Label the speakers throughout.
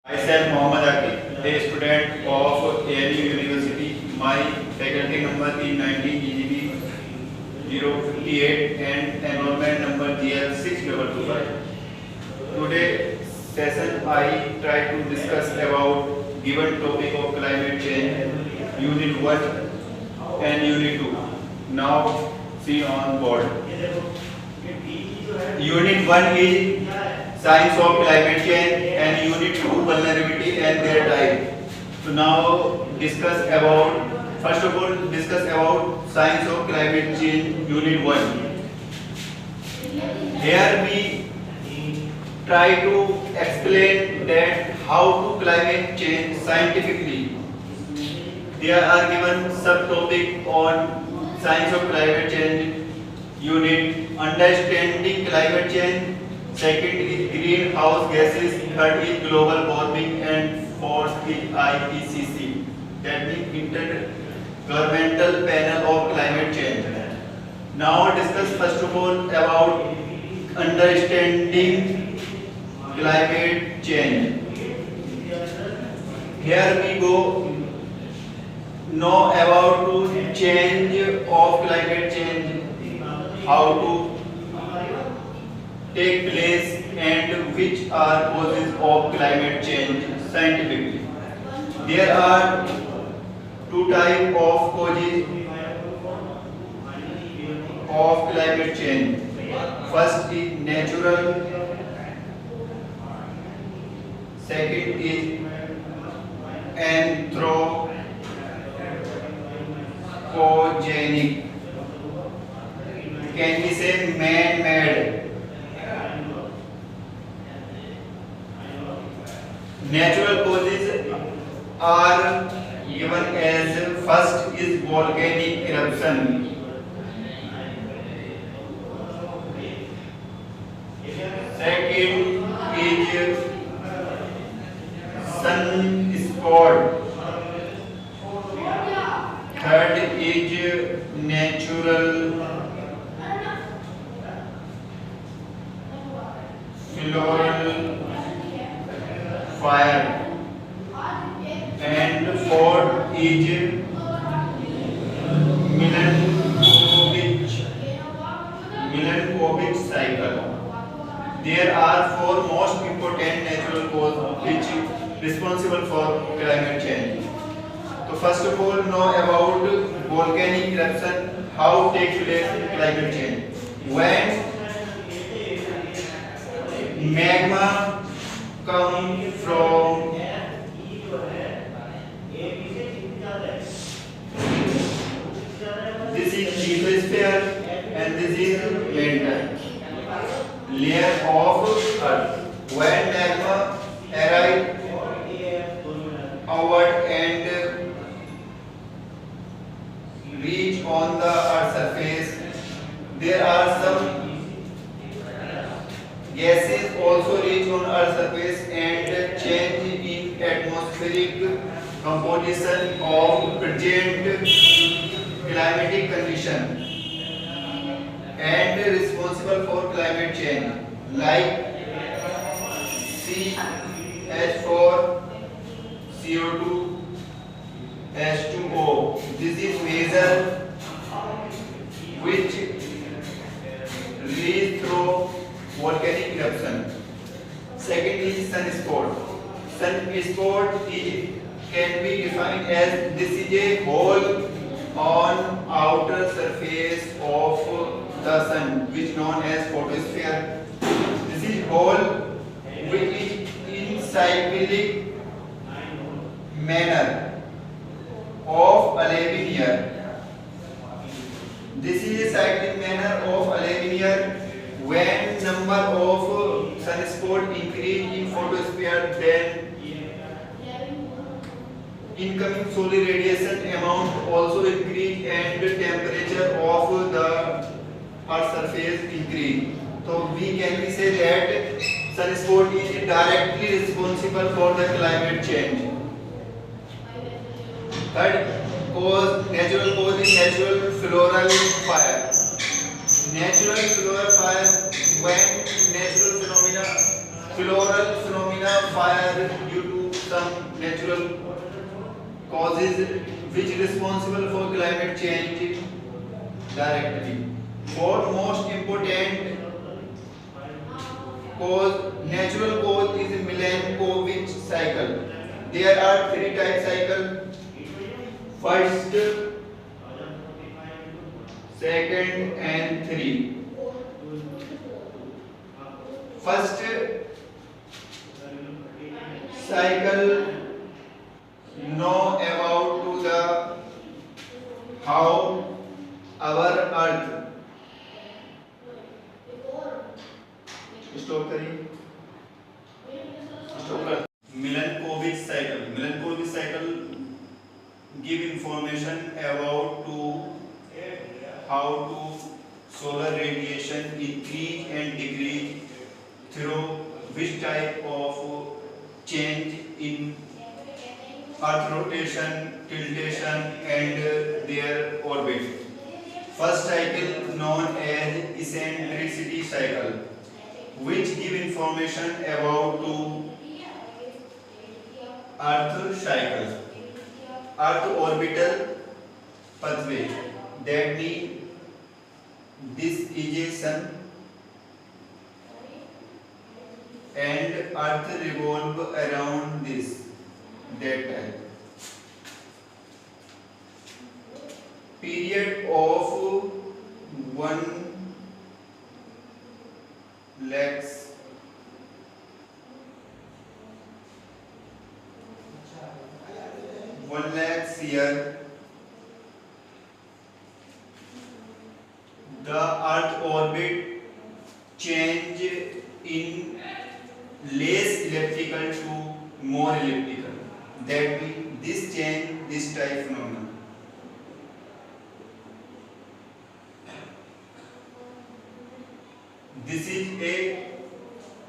Speaker 1: Myself Mohammad Akif, a student of ANU University. My faculty number is 19 EGB 058 and enrollment number GL 6225. Today session I try to discuss about given topic of climate change, Unit 1 and Unit 2. Now see on board. Unit 1 is Science of Climate Change and Unit 2 Vulnerability and their type. So now first of all discuss about Science of Climate Change Unit 1. Here we try to explain that how to climate change scientifically. There are given subtopic on Science of Climate Change Unit, Understanding Climate Change. Second is greenhouse gases, third is global warming, and fourth is IPCC, that means Intergovernmental Panel of Climate Change. Now discuss first of all about understanding climate change. Here we go know about to change of climate change, how to take place and which are causes of climate change scientifically. There are two types of causes of climate change. First is natural, second is anthropogenic. Can we say man-made? Natural causes are given as first is volcanic eruption, second is sunspot, third is natural floral fire, and fourth is Milankovitch cycle. There are four most important natural causes which responsible for climate change. So first of all, know about volcanic eruption, how takes place climate change. When magma come from this is lithosphere and this is mantle layer of earth. When magma arrive outward and reach on the earth surface, there are some gases also reach on earth surface and change in atmospheric composition of present climatic condition and responsible for climate change, like CH4, CO2, H2O. This is major which release through volcanic eruption. Second is sunspot. Sunspot can be defined as this is a hole on outer surface of the sun, which known as photosphere. This is hole which is in cyclic manner of 11 year. This is a cyclic manner of 11 year. When number of sunspot increase in photosphere, then incoming solar radiation amount also increase and temperature of the earth surface increase. So we can say that sunspot is directly responsible for the climate change. Third natural cause is natural floral fire. Natural floral fire, when natural phenomena, floral phenomena fire due to some natural causes which responsible for climate change directly. For most important cause, natural cause is Milankovitch cycle. There are three type cycle. First, second, and three. First cycle know about to the how our earth stop करिए stop कर Milankovitch cycle. Milankovitch cycle give information about to how to solar radiation increase and decrease through which type of change in earth rotation, tiltation and their orbit. First cycle known as eccentricity cycle, which give information about to earth cycle, earth orbital pathway. That means this is a sun and earth revolve around this, that time. Period of 1 lakhs year, the earth orbit change in less elliptical to more elliptical. That means this change, this type phenomenon. This is a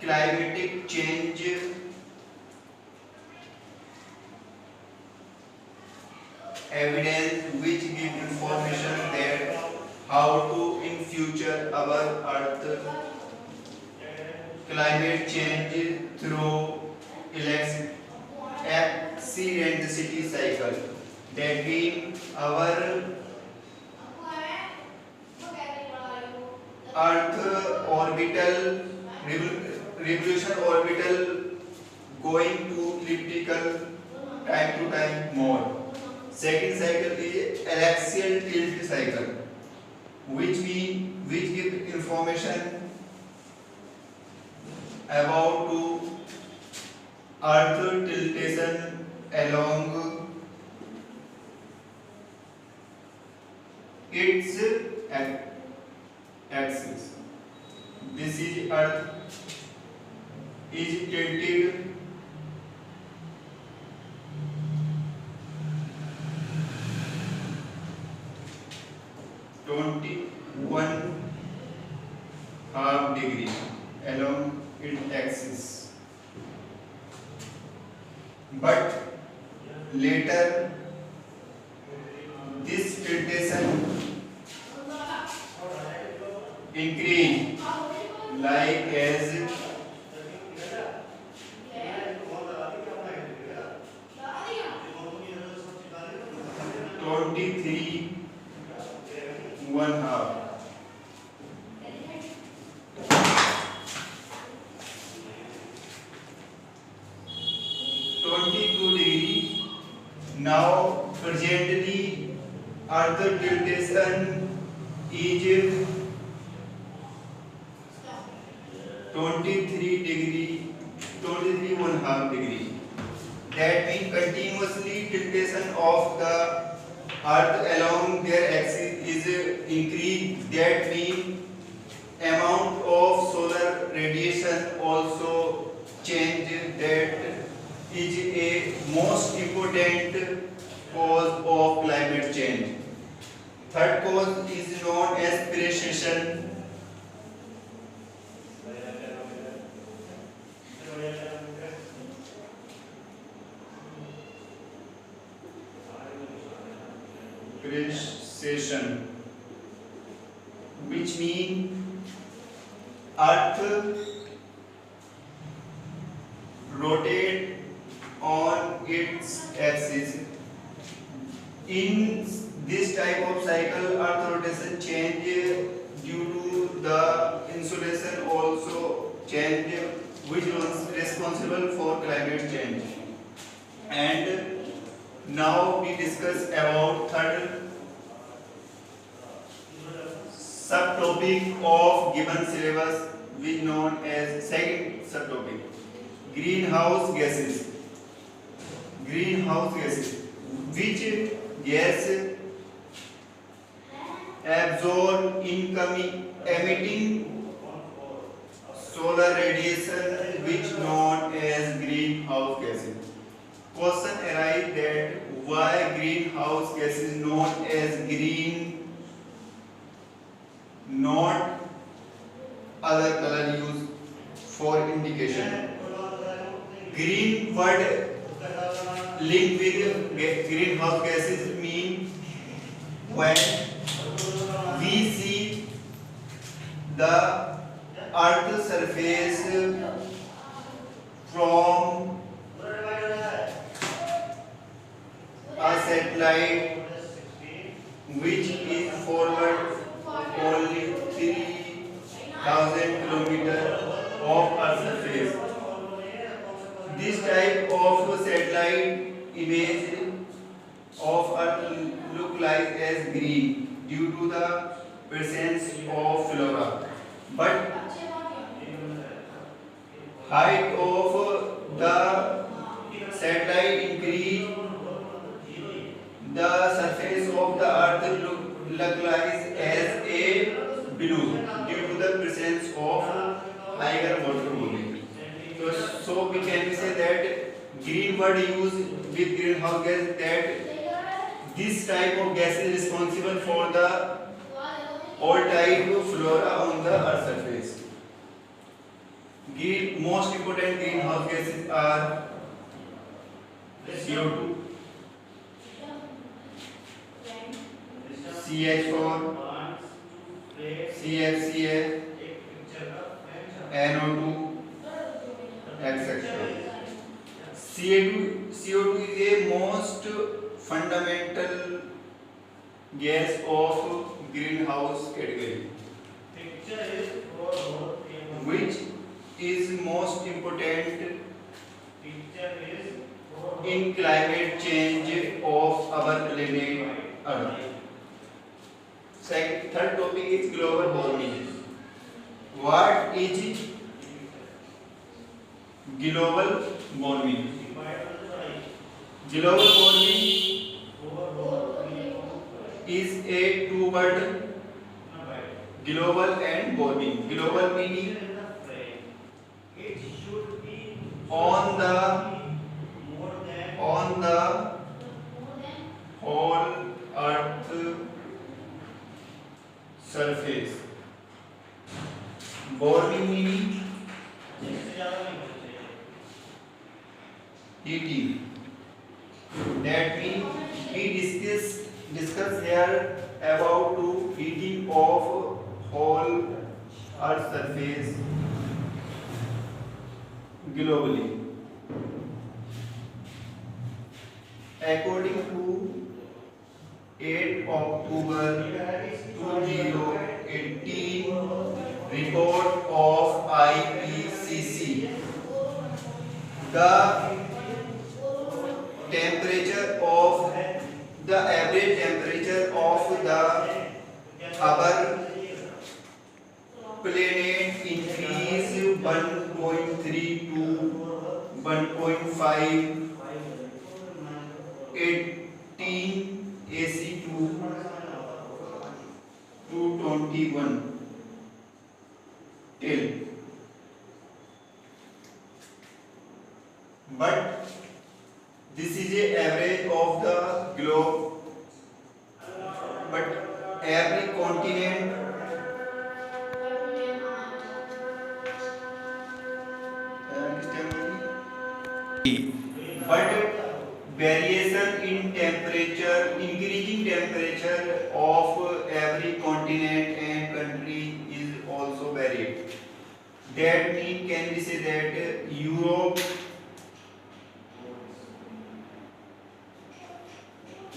Speaker 1: climatic change evidence which give information that how to in future our earth climate change through eccentricity cycle. That means our earth orbital revolution orbital going to elliptical time to time more. Second cycle is axial tilt cycle, which give information about to earth tiltation along its axis. This is earth is tilted 21.5 degree along its axis, but later this tiltation increase like as 23.5. 22 degree. Now presently earth tiltation is 23 degree, 23.5 degree. That means continuously tiltation of the earth along their axis is increased. That means amount of solar radiation also change. That is a most important cause of climate change. Third cause is known as precession. Precession, which means earth rotate on its axis. In this type of cycle, Earth rotation change due to the insolation also change, which was responsible for climate change. And now we discuss about third subtopic of given syllabus, which known as second subtopic, greenhouse gases. Greenhouse gases, which gas absorb incoming emitting solar radiation, which known as greenhouse gases. Question arises that why greenhouse gas is known as green, not other color used for indication. Green word linked with greenhouse gases mean when we see the earth surface from a satellite which is forward only 3,000 kilometers of earth surface. This type of satellite image of earth look like as green due to the presence of flora, but height of the satellite increase, the surface of the earth look like as a blue due to the presence of higher water volume. So we can say that green word used with greenhouse gas, that this type of gas is responsible for the all type of flora on the earth surface. Most important greenhouse gases are CO2, CH4, CFCF, NO2, etc. CO2 is a most fundamental gas of greenhouse category, which is most important in climate change of our planet Earth. Third topic is global warming. What is global warming? Global warming is a two-word, global and warming. Global meaning on the whole earth surface. Warming meaning heating. That means we discuss here about to heating of whole earth surface globally. According to 8 October 2018 report of IPCC, the average temperature of our planet increase 1.3 to 1.5 18 AC to 21 till, but this is a average of the globe, but every continent but variation in temperature, increasing temperature of every continent and country is also varied. That means can we say that Europe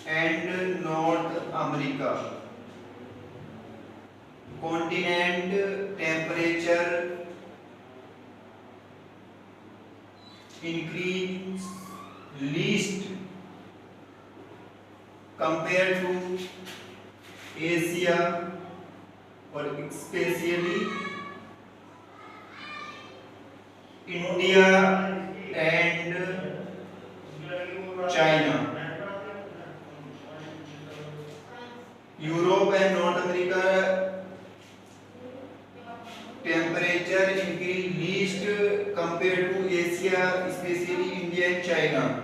Speaker 1: and North America. Continent temperature increase least compared to Asia, or especially India and China. Europe and North America temperature increase least compared to Asia, especially India and China.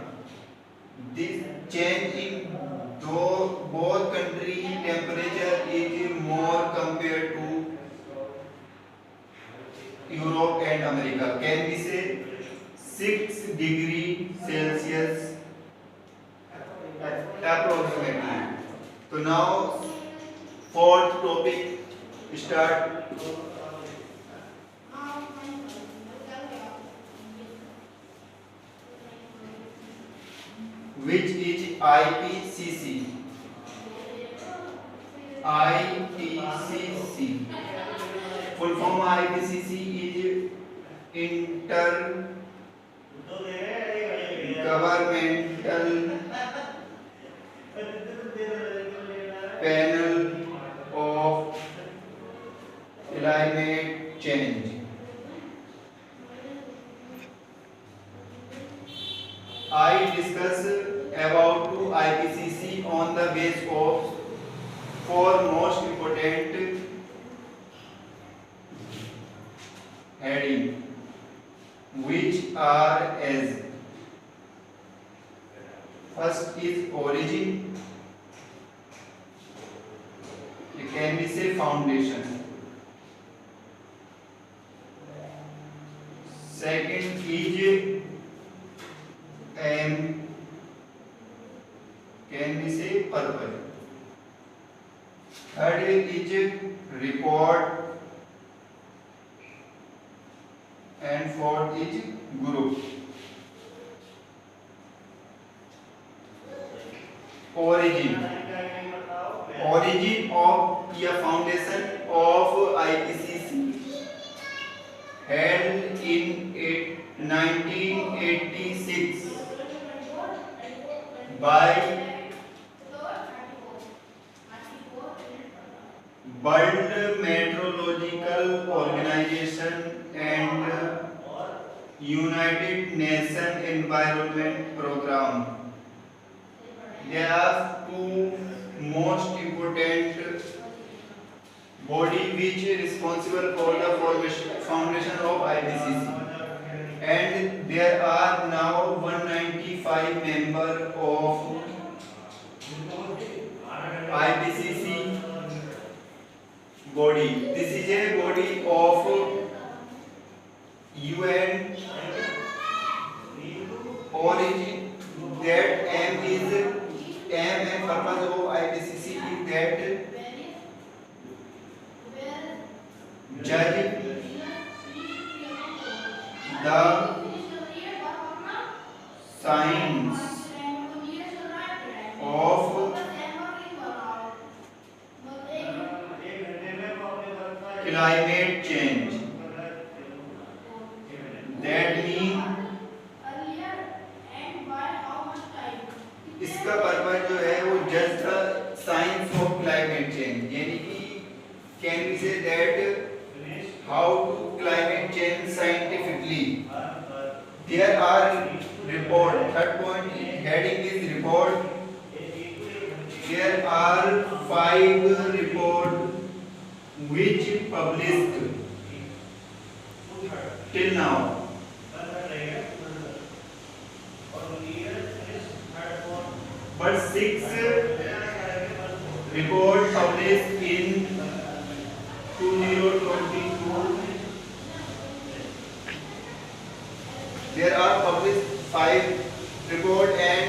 Speaker 1: This change in both country temperature is more compared to Europe and America. Can we say 6 degree Celsius approximately? So now fourth topic start. Which is IPCC? IPCC. Full form IPCC is Intergovernmental Panel of Climate Change. I discuss about to IPCC on the base of four most important heading, which are as first is origin, can we say foundation. Second is can we say purpose. Third is report, and fourth is group. Origin of the foundation of IPCC held in 1986 by World Meteorological Organization and United Nations Environment Program. There are two most important body which is responsible for the foundation of IPCC, and there are now 195 members of IPCC body. This is a body of UN origin. That aim and purpose of IPCC is that judge the science of climate change. That means इसका purpose जो है वो just the science of climate change, यानी कि can we say that how to climate change scientifically. There are report. Third point heading is report. There are 5 report which published till now. But 6 reports published in 2022. There are published 5 reports and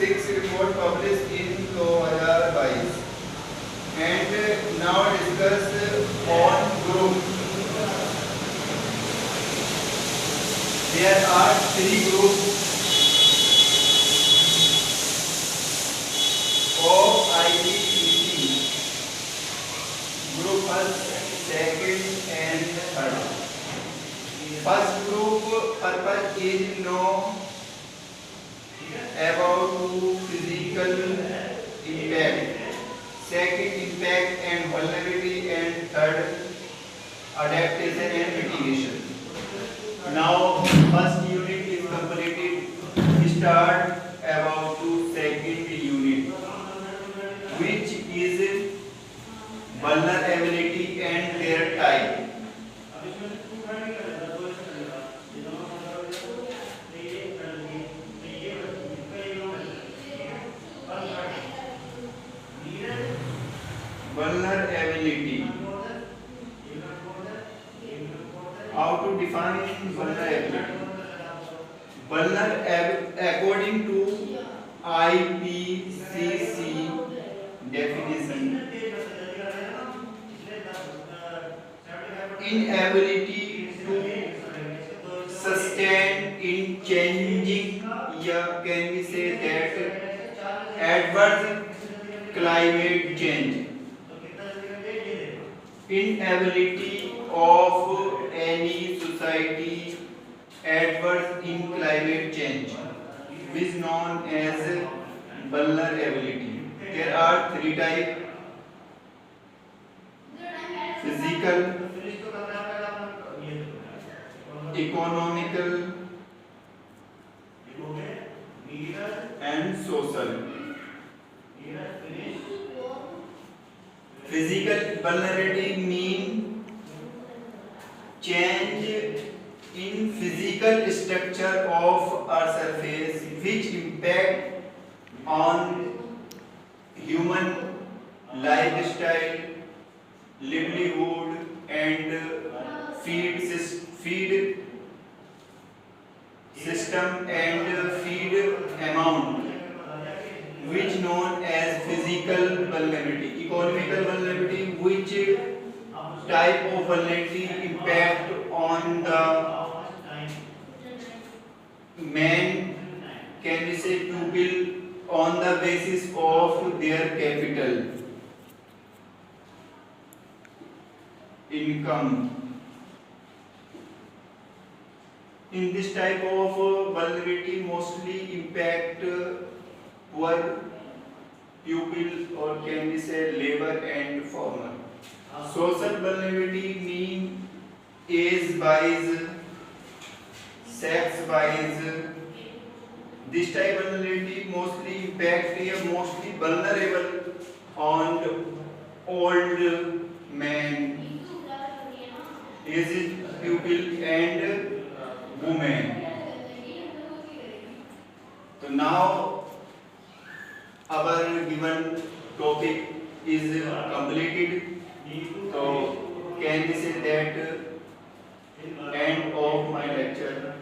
Speaker 1: 6 reports published in 2022. And now discuss on group. There are 3 groups First group purpose is know about physical impact. Second, impact and vulnerability, and third, adaptation and mitigation. Now, first unit is completed. We start about to second unit, which is vulnerability and their type. Vulnerability. How to define vulnerability? According to IPCC definition, inability to sustain in changing, yeah, can we say that adverse climate change, inability of any society adverse in climate change is known as vulnerability. There are three types: physical, economical, and social. Physical vulnerability mean change in physical structure of our surface which impact on human lifestyle, livelihood, and feed system and feed amount, which known as physical vulnerability. Economical vulnerability, which type of vulnerability impact on the man, can we say people, on the basis of their capital, income. In this type of vulnerability mostly impact poor pupil, or can we say labor and farmer. Social vulnerability mean age wise, sex wise. This type of vulnerability mostly impact mostly vulnerable on old men, aged pupil, and women. So now our given topic is completed. So can we say that end of my lecture?